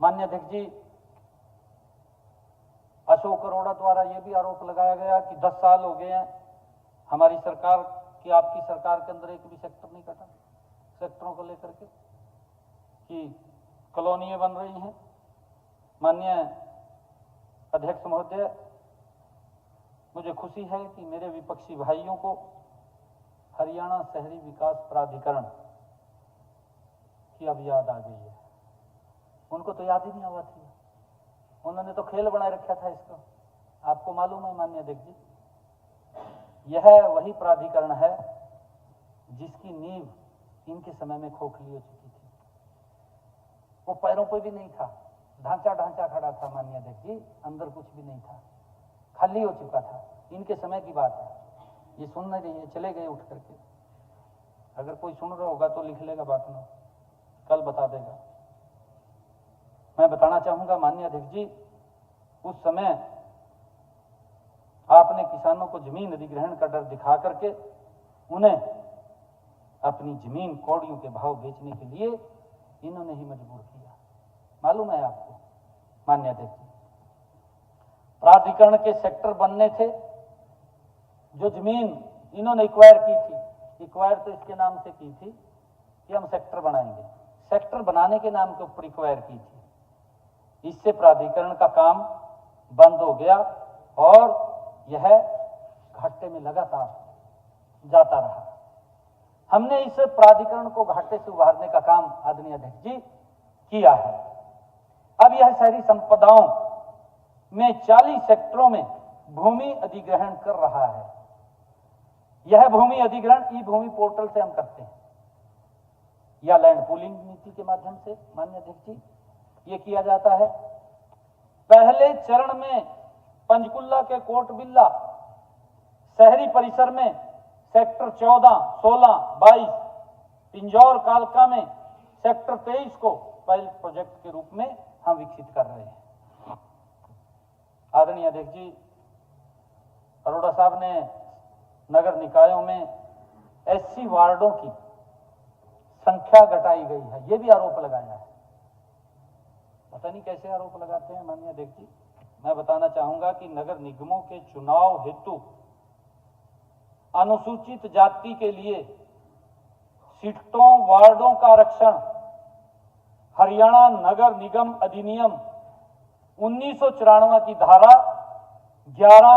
माननीय अध्यक्ष जी, अशोक अरोड़ा द्वारा यह भी आरोप लगाया गया कि 10 साल हो गए हैं हमारी सरकार की, आपकी सरकार के अंदर एक भी सेक्टर नहीं कटा, सेक्टरों को लेकर के कि कॉलोनियां बन रही हैं। माननीय अध्यक्ष महोदय, मुझे खुशी है कि मेरे विपक्षी भाइयों को हरियाणा शहरी विकास प्राधिकरण की अब याद आ गई है। उनको तो याद ही नहीं हुआ थी, उन्होंने तो खेल बनाए रखा था इसका। आपको मालूम है माननीय अध्यक्ष जी, यह वही प्राधिकरण है जिसकी नींव इनके समय में खोखली हो चुकी थी। वो पैरों पर भी नहीं था, ढांचा खड़ा था माननीय अध्यक्ष जी, अंदर कुछ भी नहीं था, खाली हो चुका था। इनके समय की बात है, ये सुन नहीं रही है, चले गए उठ करके। अगर कोई सुन रहा होगा तो लिख लेगा बात में, कल बता देगा। मैं बताना चाहूंगा माननीय अध्यक्ष जी, उस समय आपने किसानों को जमीन अधिग्रहण का डर दिखा करके उन्हें अपनी जमीन कौड़ियों के भाव बेचने के लिए इन्होंने ही मजबूर किया। मालूम है आपको माननीय अध्यक्ष जी, प्राधिकरण के सेक्टर बनने थे, जो जमीन इन्होंने एक्वायर की थी, एक्वायर तो इसके नाम से की थी कि हम सेक्टर बनाएंगे, सेक्टर बनाने के नाम के ऊपर एक्वायर की थी। इससे प्राधिकरण का काम बंद हो गया और यह घाटे में लगातार जाता रहा। हमने इस प्राधिकरण को घाटे से उभारने का काम आदरणीय अध्यक्ष जी किया है। अब यह शहरी संपदाओं में 40 सेक्टरों में भूमि अधिग्रहण कर रहा है। यह भूमि अधिग्रहण ई भूमि पोर्टल से हम करते हैं या लैंड पूलिंग नीति के माध्यम से माननीय अध्यक्ष जी ये किया जाता है। पहले चरण में पंचकुला के कोट बिल्ला शहरी परिसर में सेक्टर 14, 16, 22, पिंजौर कालका में सेक्टर 23 को पायलट प्रोजेक्ट के रूप में हम विकसित कर रहे हैं। आदरणीय अध्यक्ष जी, अरोड़ा साहब ने नगर निकायों में एससी वार्डों की संख्या घटाई गई है, यह भी आरोप लगाया है। पता नहीं कैसे आरोप लगाते हैं माननीय अध्यक्ष जी। मैं बताना चाहूंगा कि नगर निगमों के चुनाव हेतु अनुसूचित जाति के लिए सीटों वार्डों का आरक्षण हरियाणा नगर निगम अधिनियम 1994 की धारा 11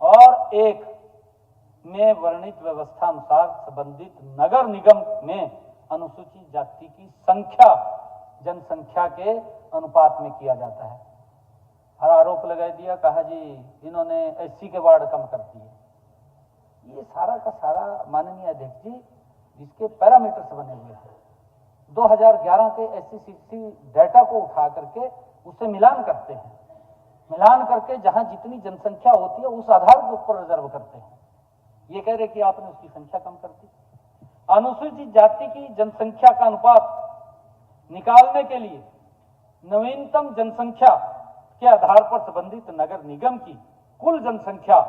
और 1 में वर्णित व्यवस्था अनुसार संबंधित नगर निगम में अनुसूचित जाति की संख्या जनसंख्या के अनुपात में किया जाता है। हर आरोप लगा दिया, कहा जी इन्होंने एससी के वार्ड कम कर दिए। ये सारा का सारा माननीय अध्यक्ष जी जिसके पैरामीटर्स बने हुए हैं, 2011 के एससी डाटा को उठा करके उससे मिलान करते हैं, मिलान करके जहां जितनी जनसंख्या होती है उस आधार के ऊपर रिजर्व करते हैं। ये कह रहे कि आपने उसकी संख्या कम कर दी। अनुसूचित जाति की जनसंख्या का अनुपात निकालने के लिए नवीनतम जनसंख्या के आधार पर संबंधित नगर निगम की कुल जनसंख्या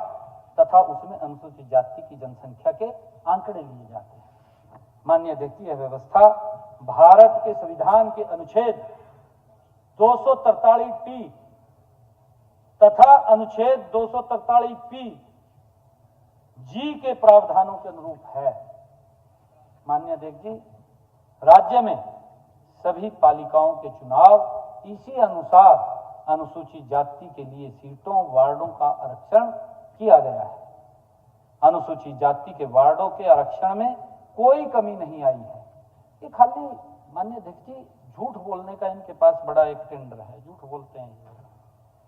तथा उसमें अनुसूचित जाति की जनसंख्या के आंकड़े लिए जाते हैं। माननीय अध्यक्ष जी, यह व्यवस्था भारत के संविधान के अनुच्छेद 243T तथा अनुच्छेद 243P जी के प्रावधानों के अनुरूप है। माननीय अध्यक्ष जी, राज्य में सभी पालिकाओं के चुनाव इसी अनुसार अनुसूचित जाति के लिए सीटों वार्डों का आरक्षण किया गया है। अनुसूचित जाति के वार्डों के आरक्षण में कोई कमी नहीं आई है। ये खाली माननीय अध्यक्ष जी झूठ बोलने का इनके पास बड़ा एक टेंडर है, झूठ बोलते हैं।